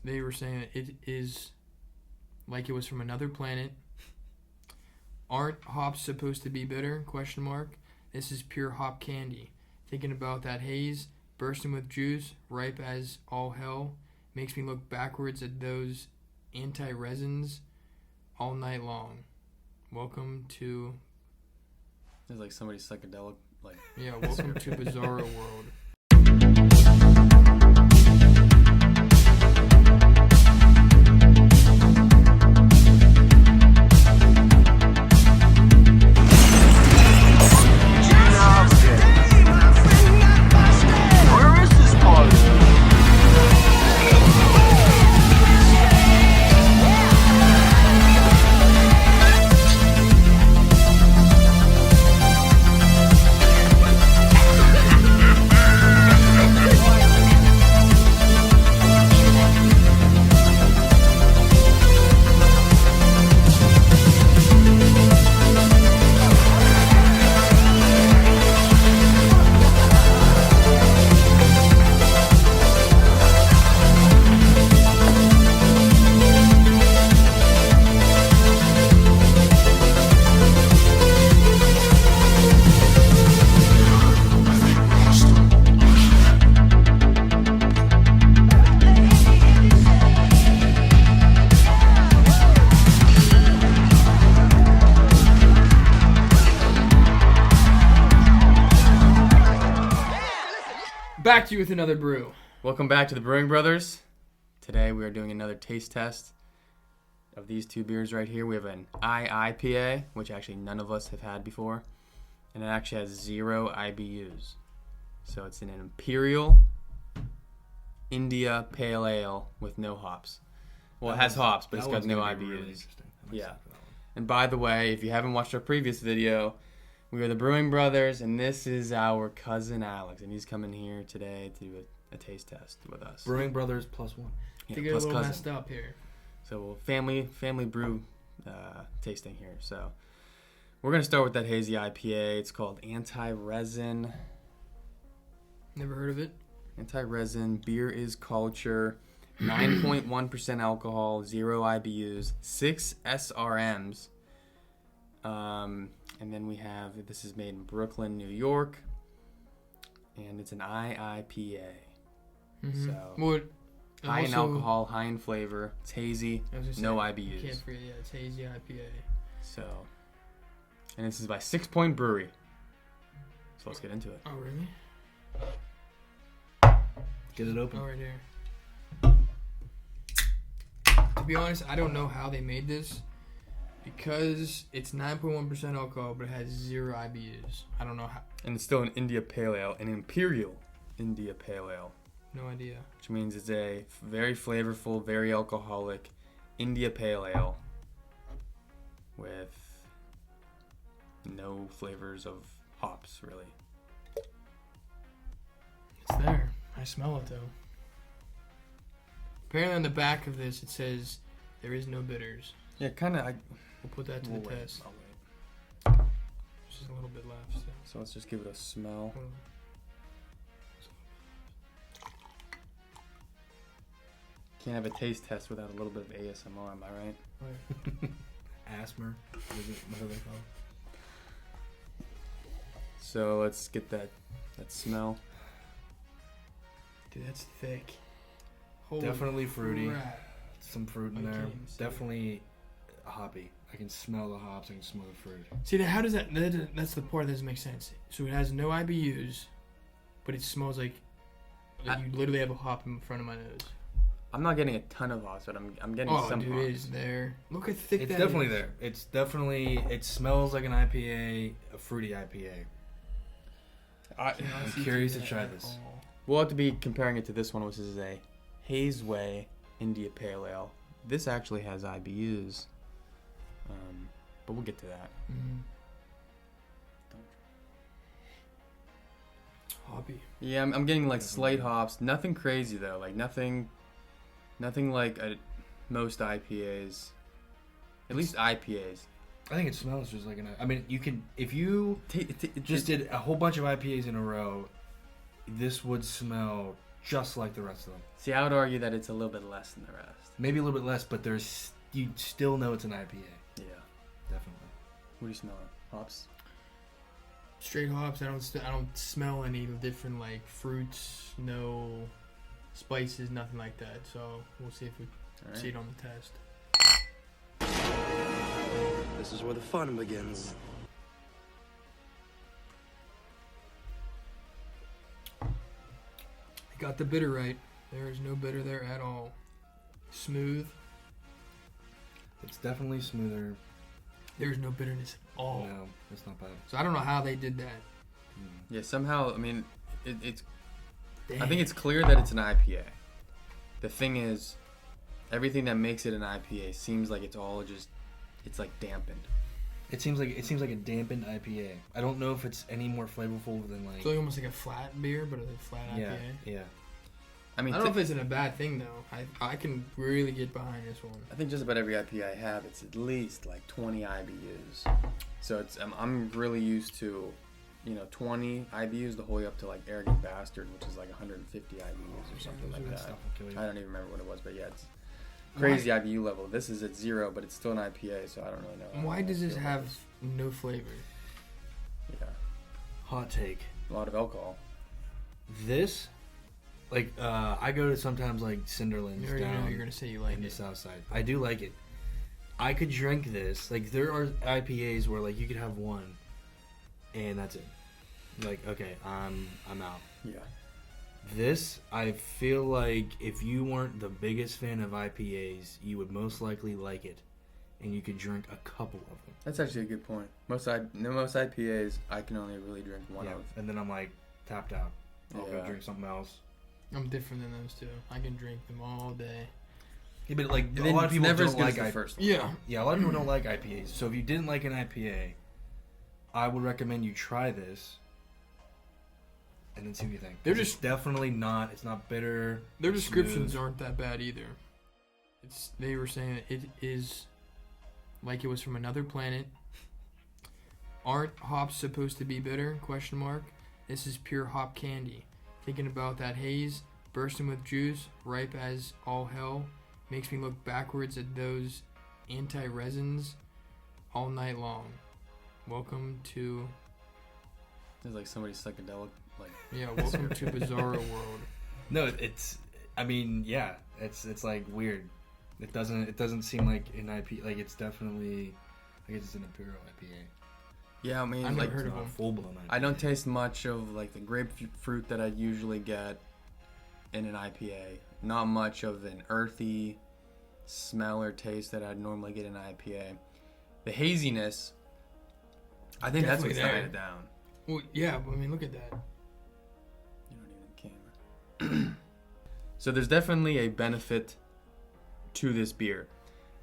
They were saying that it is like it was from another planet. Aren't hops supposed to be bitter? ? This is pure hop candy. Thinking about that haze, bursting with juice, ripe as all hell, makes me look backwards at those anti-resins all night long. Welcome to... It's like somebody's psychedelic, like... Yeah, welcome to Bizarro World. Back to you with another brew. Welcome back to the Brewing Brothers. Today we are doing another taste test of these two beers right here. We have an IIPA, which actually none of us have had before, and it actually has 0 IBUs. So it's an Imperial India Pale Ale with no hops. Well, it has hops, but it's got no IBUs. Really yeah. And by the way, if you haven't watched our previous video, we are the Brewing Brothers, and this is our cousin Alex, and he's coming here today to do a taste test with us. Brewing Brothers +1. Yeah, to get a little cousin. Messed up here. So family brew tasting here. So we're gonna start with that Hazy IPA. It's called Anti-Resin. Never heard of it. Anti-Resin. Beer is culture. 9.1% alcohol. 0 IBUs. 6 SRMs. And then we have, this is made in Brooklyn, New York, and it's an IIPA. Mm-hmm. So, high in alcohol, high in flavor, it's hazy, no IBUs. Can't forget, yeah, it's Hazy IPA. So, and this is by 6 Point Brewery. So let's get into it. Oh, really? Get it open. Oh, right here. To be honest, I don't know how they made this. Because it's 9.1% alcohol, but it has 0 IBUs. I don't know how. And it's still an India Pale Ale, an Imperial India Pale Ale. No idea. Which means it's a very flavorful, very alcoholic India Pale Ale with no flavors of hops, really. It's there. I smell it, though. Apparently on the back of this, it says there is no bitters. Yeah, kind of. We'll put that to the test. I'll wait. There's just a little bit left. So let's just give it a smell. Can't have a taste test without a little bit of ASMR, am I right? Asthma. Whatever they call it. So let's get that smell. Dude, that's thick. Holy definitely fruity. Crap. Some fruit in there. Definitely hoppy. I can smell the hops. I can smell the fruit. See, how does that... That's the part that doesn't make sense. So it has no IBUs, but it smells like you literally have a hop in front of my nose. I'm not getting a ton of hops, but I'm getting some hops. Oh, dude, it is there. Look how thick that is. It's definitely there. It's definitely... It smells like an IPA, a fruity IPA. I'm curious to try this. We'll have to be comparing it to this one, which is a Haze Way India Pale Ale. This actually has IBUs, but we'll get to that. Mm-hmm. Hoppy. Yeah, I'm getting like slight hops. Nothing crazy though. Like nothing like most IPAs. At least IPAs. I think it smells just like an... I mean, you can... If you just did a whole bunch of IPAs in a row, this would smell just like the rest of them. See, I would argue that it's a little bit less than the rest. Maybe a little bit less, but you still know it's an IPA. Yeah, Definitely. what do you smell? Hops? Straight hops. I don't smell any different like fruits, no spices, nothing like that. So we'll see if we see it on the test. This is where the fun begins. Got the bitter right. There is no bitter there at all. Smooth. It's definitely smoother. There's no bitterness at all. No, it's not bad. So I don't know how they did that. Yeah, somehow, I mean, it's. Damn. I think it's clear that it's an IPA. The thing is, everything that makes it an IPA seems like it's all just, it's like dampened. It seems like a dampened IPA. I don't know if it's any more flavorful than like. It's like almost like a flat beer, but a flat IPA. Yeah. I mean, I don't know if it's a bad thing though. I can really get behind this one. I think just about every IPA I have, it's at least like 20 IBUs. So it's I'm really used to, 20 IBUs the whole way up to like Arrogant Bastard, which is like 150 IBUs or something like that. I don't even remember what it was, but yeah, it's crazy IBU level. This is at 0, but it's still an IPA, so I don't really know. Why does this have no flavor? Yeah. Hot take. A lot of alcohol. This, like, I go to sometimes like Cinderlands You already know down you're gonna say you like in the it. south side. I do like it. I could drink this. Like, there are IPAs where like you could have one, and that's it. Like, okay, I'm out. Yeah. This, I feel like if you weren't the biggest fan of IPAs, you would most likely like it, and you could drink a couple of them. That's actually a good point. Most IPAs, I can only really drink one of. And then I'm like tapped out. I'll go Yeah. drink something else. I'm different than those two. I can drink them all day. Yeah, but like And a then lot of it's people never as don't good like as the IPAs. first one. Yeah. Yeah, a lot of people don't like IPAs. So if you didn't like an IPA, I would recommend you try this, and then see what you think. They're It's just definitely not. It's not bitter. Their it's descriptions smooth. aren't that bad either. They were saying that it is like it was from another planet. Aren't hops supposed to be bitter? Question mark. This is pure hop candy. Thinking about that haze, bursting with juice, ripe as all hell, makes me look backwards at those anti-resins all night long. Welcome to It's like somebody psychedelic, like. welcome to Bizarro World. No, it's. I mean, yeah, it's like weird. It doesn't seem like an IPA. Like, it's definitely. I guess it's an Imperial IPA. Yeah, I mean, I've like, never heard It's of not them. full blown IPA. I don't taste much of like the grapefruit that I usually get in an IPA. Not much of an earthy smell or taste that I'd normally get in an IPA. The haziness, I think that's what's Definitely tying there. it down. Well, yeah, but I mean, look at that. You don't even camera. So there's definitely a benefit to this beer.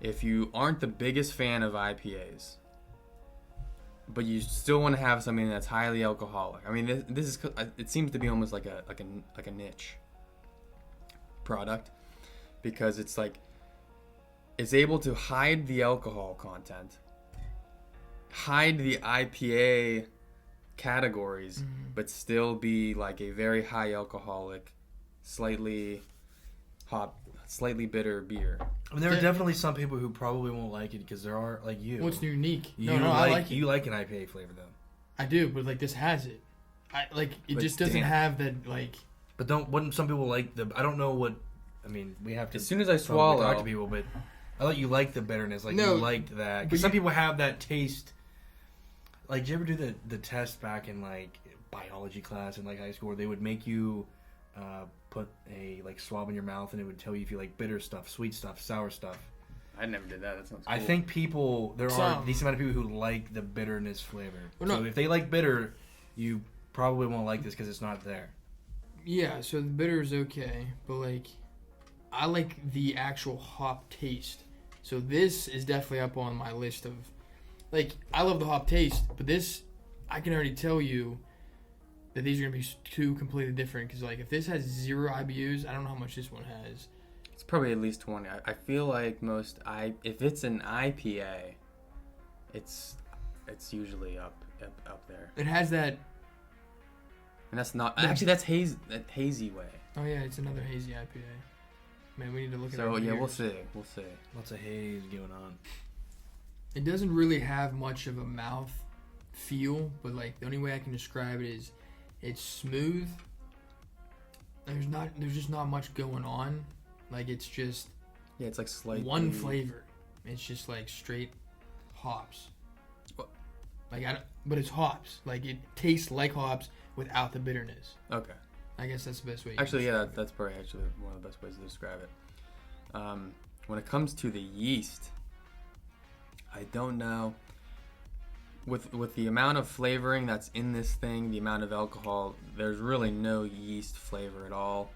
If you aren't the biggest fan of IPAs, but you still want to have something that's highly alcoholic. I mean, this is, it seems to be almost like a niche product, because it's like it's able to hide the alcohol content, hide the IPA categories, but still be like a very high alcoholic, slightly bitter beer. I mean, there are definitely some people who probably won't like it because there are like you. What's unique? You I like it. You like an IPA flavor though. I do, but like this has it. It But just doesn't damn. have that like. But wouldn't some people like the? I don't know what. I mean, we have to. As soon as I probably swallow, talk to people, but I thought you liked the bitterness. Like No, you liked that but because some you- people have that taste. Like, did you ever do the test back in like biology class in like high school, where they would make you put a like swab in your mouth and it would tell you if you like bitter stuff, sweet stuff, sour stuff. I never did that. That sounds cool. I think there are Some. a decent amount of people who like the bitterness flavor. Well, So no. if they like bitter, you probably won't like this because it's not there. Yeah, so the bitter is okay, but like, I like the actual hop taste. So this is definitely up on my list of, like, I love the hop taste, but this, I can already tell you that these are gonna be two completely different. Because like, if this has 0 IBUs, I don't know how much this one has. It's probably at least 20. I feel like if it's an IPA, it's usually up there. It has that. And that's not actually that's hazy way. Oh yeah, it's another hazy IPA. Man, we need to look at. So our yeah, beers. we'll see. Lots of haze going on. It doesn't really have much of a mouth feel, but like the only way I can describe it is, it's smooth. There's just not much going on. Like it's just Yeah, it's like slightly one flavor. It's just like straight hops. What? Like but it's hops. Like it tastes like hops without the bitterness. Okay. I guess that's the best way. Actually, yeah, that's probably actually one of the best ways to describe it. When it comes to the yeast, I don't know. With the amount of flavoring that's in this thing, the amount of alcohol, there's really no yeast flavor at all.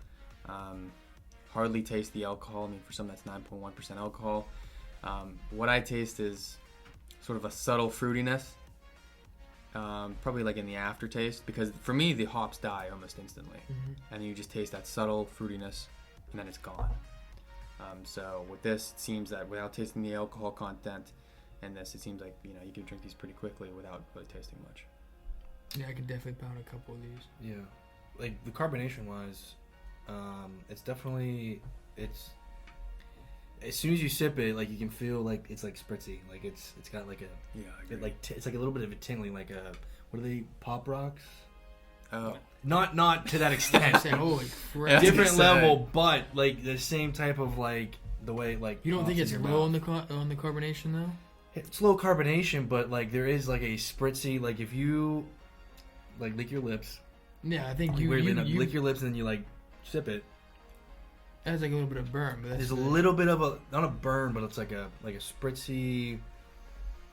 Hardly taste the alcohol. I mean, for some that's 9.1% alcohol. What I taste is sort of a subtle fruitiness. Probably like in the aftertaste, because for me the hops die almost instantly, and you just taste that subtle fruitiness, and then it's gone. So with this, it seems that without tasting the alcohol content in this, it seems like you can drink these pretty quickly without really tasting much. Yeah, I could definitely pound a couple of these. Yeah, like the carbonation wise, it's definitely as soon as you sip it, like you can feel like it's like spritzy, like it's got like it's like a little bit of a tingling, like what are they, pop rocks? Oh, not to that I extent. say, holy crap. Different level, but like the same type of like the way like You don't think hops it's in your low on mouth. the carbonation though? It's low carbonation, but like there is like a spritzy, like if you like lick your lips, Yeah, I think you you lick your lips and then you like sip it. That's like a little bit of burn, but that's There's a little bit of a, not a burn, but it's like a spritzy.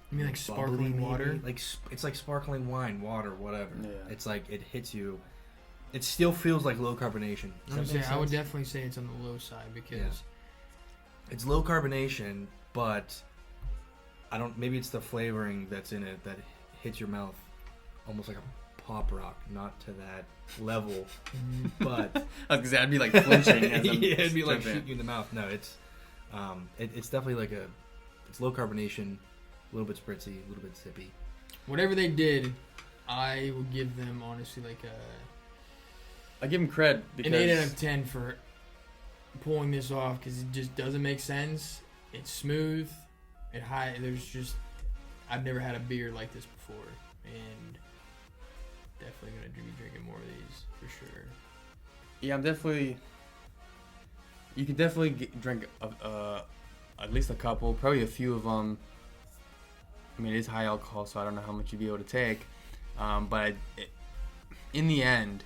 You mean like bubbly sparkling maybe? water? Like it's like sparkling wine, water, whatever. Yeah. It's like it hits you. It still feels like low carbonation. Does that make I would sense? definitely say it's on the low side because Yeah. It's low carbonation, but I don't. Maybe it's the flavoring that's in it that hits your mouth, almost like a pop rock. Not to that level, but because that'd be like flinching. As I'm yeah, it'd be like sipping. shooting you in the mouth. No, it's it's definitely like it's low carbonation, a little bit spritzy, a little bit sippy. whatever they did, I would give them honestly like I give him cred because an 8 out of 10 for pulling this off because it just doesn't make sense. It's smooth. I've never had a beer like this before, and definitely gonna be drinking more of these for sure. yeah, you can definitely drink at least a couple, probably a few of them. I mean, it is high alcohol, so I don't know how much you'd be able to take. But in the end,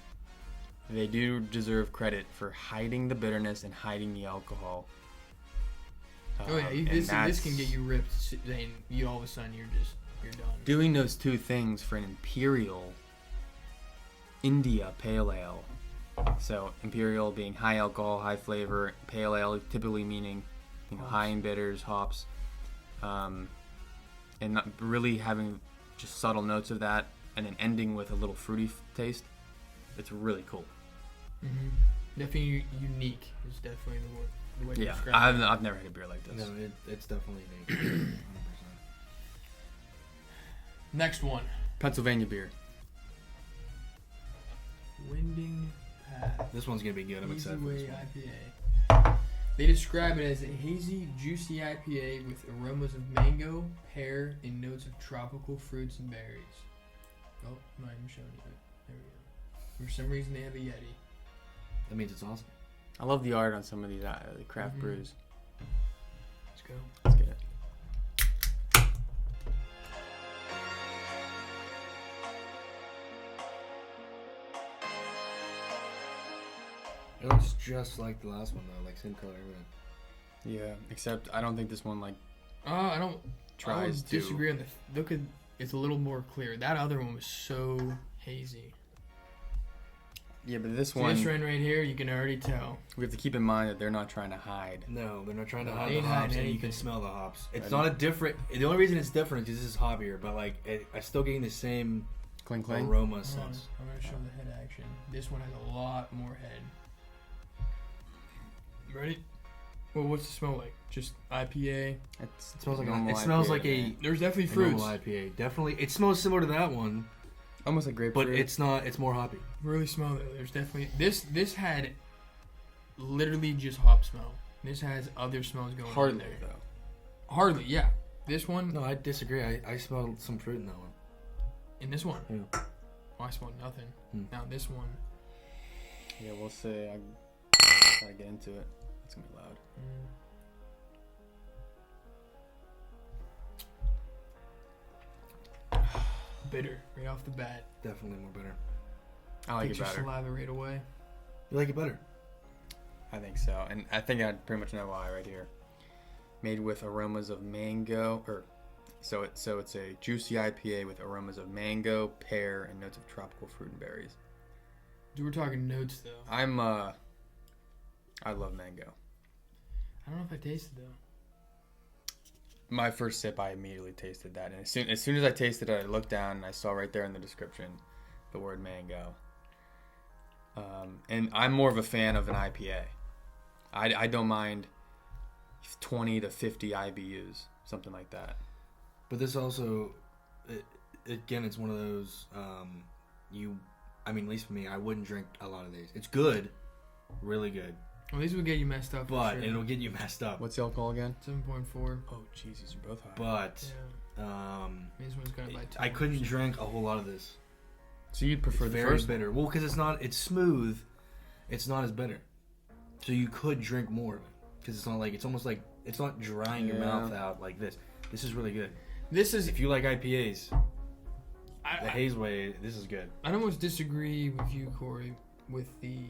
they do deserve credit for hiding the bitterness and hiding the alcohol. Oh yeah, And this can get you ripped. Then you all of a sudden you're done. Doing those two things for an Imperial India Pale Ale. So Imperial being high alcohol, high flavor, Pale Ale typically meaning high in bitters, hops, and not really having just subtle notes of that, and then ending with a little fruity taste. It's really cool. Mm-hmm. Definitely unique is definitely the way to Yeah, describe it. I've never had a beer like this. No, it's definitely unique. 100%. Next one. Pennsylvania beer. Winding Path. This one's gonna be good. I'm Hazy excited for this Way one. IPA. They describe it as a hazy, juicy IPA with aromas of mango, pear, and notes of tropical fruits and berries. Oh, I'm not even showing you it. There we go. For some reason, they have a Yeti. That means it's awesome. I love the art on some of these craft Mhm. brews. Let's go. Let's get it. It looks just like the last one though, like same color, everything. Yeah, except I don't think this one I don't. tries I to. would disagree on the. Look at. It's a little more clear. That other one was so hazy. Yeah, but this See one, this one right here, you can already tell. we have to keep in mind that they're not trying to hide. No, they're not trying to No, hide they the ain't hiding hops, and you anything. can smell the hops. It's I not a different. The only reason it's different is this is hoppier, but like I'm still getting the same Cling cling. aroma Hold on, sense. I'm gonna show the head action. This one has a lot more head. Ready? Well, what's it smell like? Just IPA. It It smells like a There's definitely a fruits. normal IPA. Definitely, it smells similar to that one, almost like grapefruit. but it's not. It's more hoppy. Really smell it. There's definitely this had literally just hop smell. This has other smells going on Hardly, there. though. Hardly, yeah. This one. No, I disagree. I smelled some fruit in that one. In this one? Yeah. Oh, I smelled nothing. Now this one. Yeah, we'll see. I gotta get into it. It's gonna be loud. Bitter, right off the bat. Definitely more bitter. I like Gets it your better. saliva right away. You like it better? I think so, and I think I pretty much know why right here. Made with aromas of mango, so it's a juicy IPA with aromas of mango, pear, and notes of tropical fruit and berries. Dude, we're talking notes though. I love mango. I don't know if I tasted though. My first sip, I immediately tasted that, and as soon as I tasted it, I looked down and I saw right there in the description the word mango. And I'm more of a fan of an IPA. I don't mind 20 to 50 IBUs, something like that. But this also, again, it's one of those, at least for me, I wouldn't drink a lot of these. It's good, really good. Well, these would get you messed up. But for sure. it'll get you messed up. What's the alcohol again? 7.4. Oh, jeez, these are both high. But This one's gonna buy 2. I couldn't drink a whole lot of this. So you'd prefer It's the very first bitter. Well, because it's smooth. It's not as bitter. So you could drink more of it. Because it's not like, it's almost like, it's not drying your mouth out like this. This is really good. This is. If you like IPAs, the I, Haze way, this is good. I'd almost disagree with you, Corey, with the.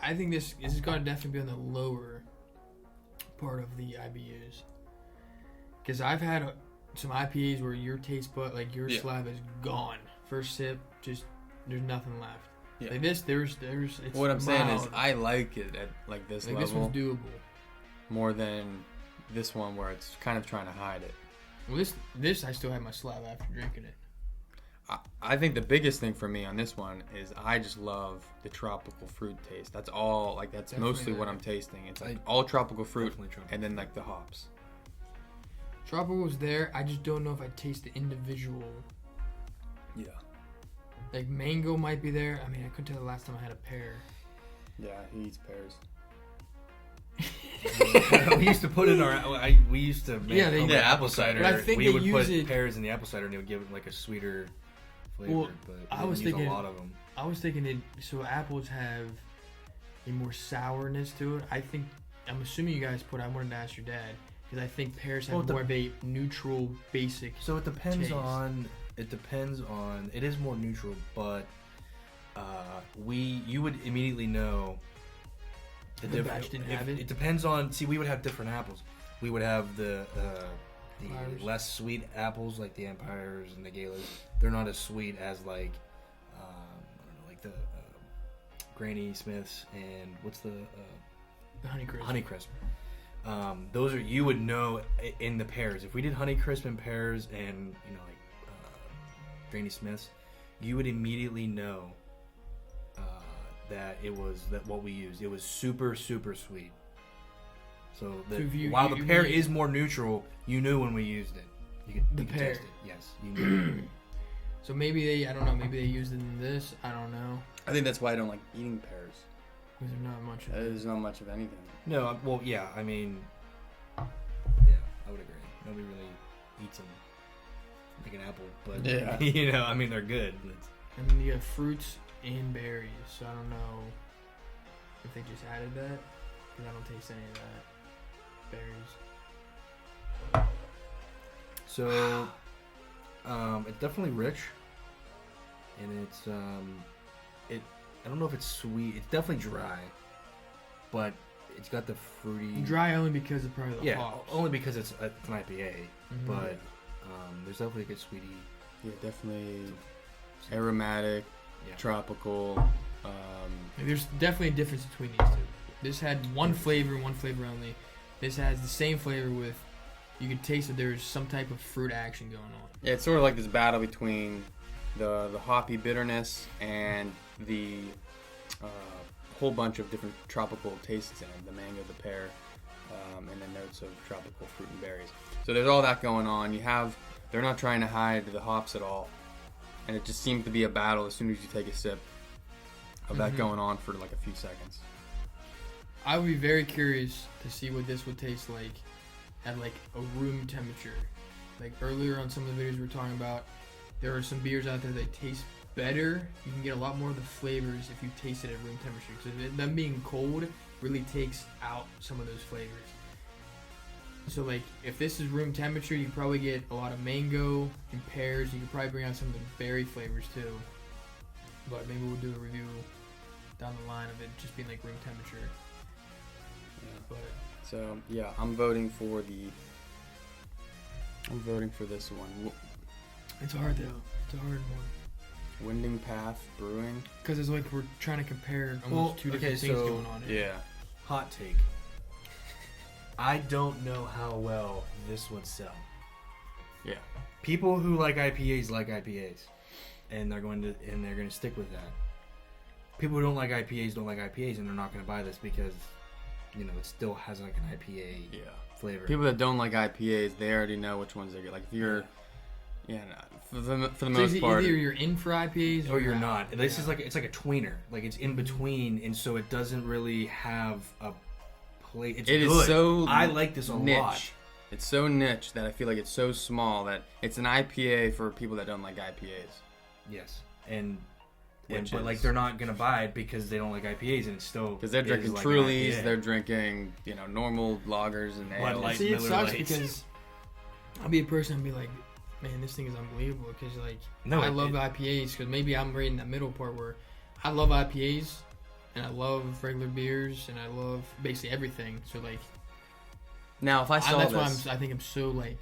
I think this is going to definitely be on the lower part of the IBUs. Because I've had some IPAs where your taste bud, like your saliva is gone. First sip, just there's nothing left. Yeah. Like this, there's. It's What I'm mild. saying is, I like it at like this like level this one's doable. more than this one where it's kind of trying to hide it. Well, this I still have my saliva after drinking it. I think the biggest thing for me on this one is I just love the tropical fruit taste. That's all. Like that's Definitely mostly what that. I'm tasting. It's like all tropical fruit, and then like the hops. Tropical's there. I just don't know if I taste the individual. Yeah. Like mango might be there. I mean, I couldn't tell the last time I had a pear. Yeah, he eats pears. We used to put in we used to make apple cider. But I think we would use put it, pears in the apple cider and it would give it like a sweeter flavor. Well, but I was use thinking a lot of them. I was thinking so apples have a more sourness to it. I'm assuming you guys I wanted to ask your dad because I think pears have more of a neutral, basic. So it depends taste. on. It is more neutral, but you would immediately know. The batch didn't have it? It depends on. See, we would have different apples. We would have the less sweet apples, like the Empires and the Galas. They're not as sweet as like I don't know, like the Granny Smiths and what's the Honeycrisp. Those are, you would know in the pears. If we did Honeycrisp and pears and like Granny Smiths, you would immediately know that it was what we used. It was super, super sweet. So while the pear is more neutral, you knew when we used it. You could taste it. Yes, you knew. So maybe maybe they used it in this. I don't know. I think that's why I don't like eating pears. Because there's not much of it. There's not much of anything. No, well, yeah. I mean, I would agree. Nobody really eats them like an apple, but they're good. And then you have fruits and berries, so I don't know if they just added that, because I don't taste any of that. Berries. So, it's definitely rich, and it's I don't know if it's sweet. It's definitely dry, but it's got the fruity. Dry only because of probably the hops. Only because it's an IPA, but there's definitely a good sweetie. Yeah, definitely aromatic, tropical. There's definitely a difference between these two. This had one flavor only. This has the same flavor with, you could taste that there's some type of fruit action going on. Yeah, it's sort of like this battle between the hoppy bitterness and the whole bunch of different tropical tastes in it. The mango, the pear, and the notes of tropical fruit and berries. So there's all that going on. They're not trying to hide the hops at all. And it just seems to be a battle as soon as you take a sip of that going on for like a few seconds. I would be very curious to see what this would taste like at like a room temperature. Like earlier on some of the videos we were talking about, there are some beers out there that taste better. You can get a lot more of the flavors if you taste it at room temperature. Because them being cold really takes out some of those flavors. So like if this is room temperature, you probably get a lot of mango and pears. You could probably bring out some of the berry flavors too. But maybe we'll do a review down the line of it just being like room temperature. Yeah. But So yeah, I'm voting for this one. it's hard though. It's a hard one. Winding Path Brewing. Because it's like we're trying to compare almost two different things going on here. Yeah. Hot take. I don't know how well this would sell. Yeah. People who like IPAs, and they're going to stick with that. People who don't like IPAs, and they're not going to buy this because, you know, it still has like an IPA flavor. People that don't like IPAs, they already know which ones they get. Like if you're, for the most part, either you're in for IPAs or you're not. This is like it's like a tweener. Like it's in between, and so it doesn't really have a play. It's it good. is so I like this a niche. lot. It's so niche that I feel like it's so small that it's an IPA for people that don't like IPAs. Yes, Which like they're not gonna buy it because they don't like IPAs, and it's still because they're drinking like Trulies, they're drinking normal lagers and Bud ales. Light, See, it Miller sucks Lights. because I'll be a person and be like, man, this thing is unbelievable. Because like No, I love IPAs because maybe I'm right in that middle part where I love IPAs and I love regular beers and I love basically everything. So like Now, if I saw that's this, why I think I'm so like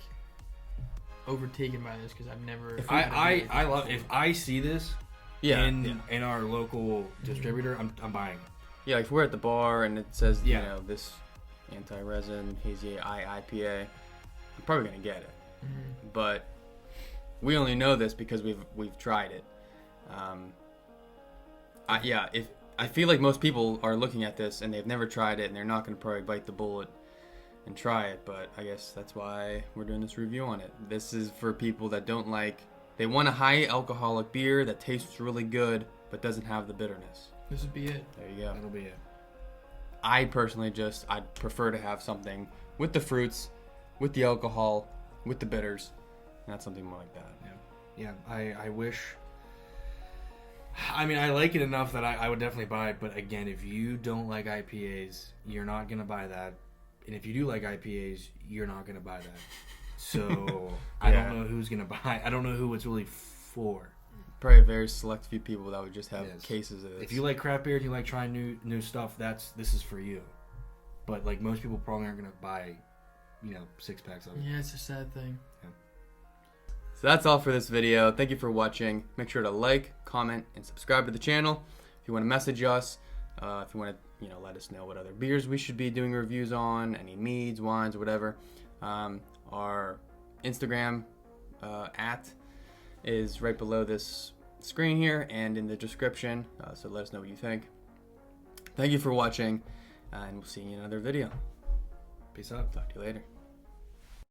overtaken by this because I've never. I love if I see this in our local distributor, I'm buying. Yeah, like if we're at the bar and it says Yeah. this anti-resin Hazy IPA, I'm probably gonna get it. Mhm. But we only know this because we've tried it. If I feel like most people are looking at this and they've never tried it and they're not gonna probably bite the bullet and try it. But I guess that's why we're doing this review on it. This is for people that don't like. They want a high alcoholic beer that tastes really good but doesn't have the bitterness. This would be it. There you go. That'll be it. I personally I'd prefer to have something with the fruits, with the alcohol, with the bitters, not something more like that. Yeah, I wish. I mean, I like it enough that I would definitely buy it. But again, if you don't like IPAs, you're not gonna buy that. And if you do like IPAs, you're not gonna buy that. So I don't know who's gonna buy. I don't know who it's really for. Probably a very select few people that would just have cases of this. If you like craft beer and you like trying new stuff, this is for you. But like most people probably aren't gonna buy, 6 packs of it. Yeah, it's a sad thing. Yeah. So that's all for this video. Thank you for watching. Make sure to like, comment, and subscribe to the channel. If you want to message us, if you want to, let us know what other beers we should be doing reviews on, any meads, wines, whatever. Our Instagram @ is right below this screen here and in the description. So let us know what you think. Thank you for watching, and we'll see you in another video. Peace out. Talk to you later.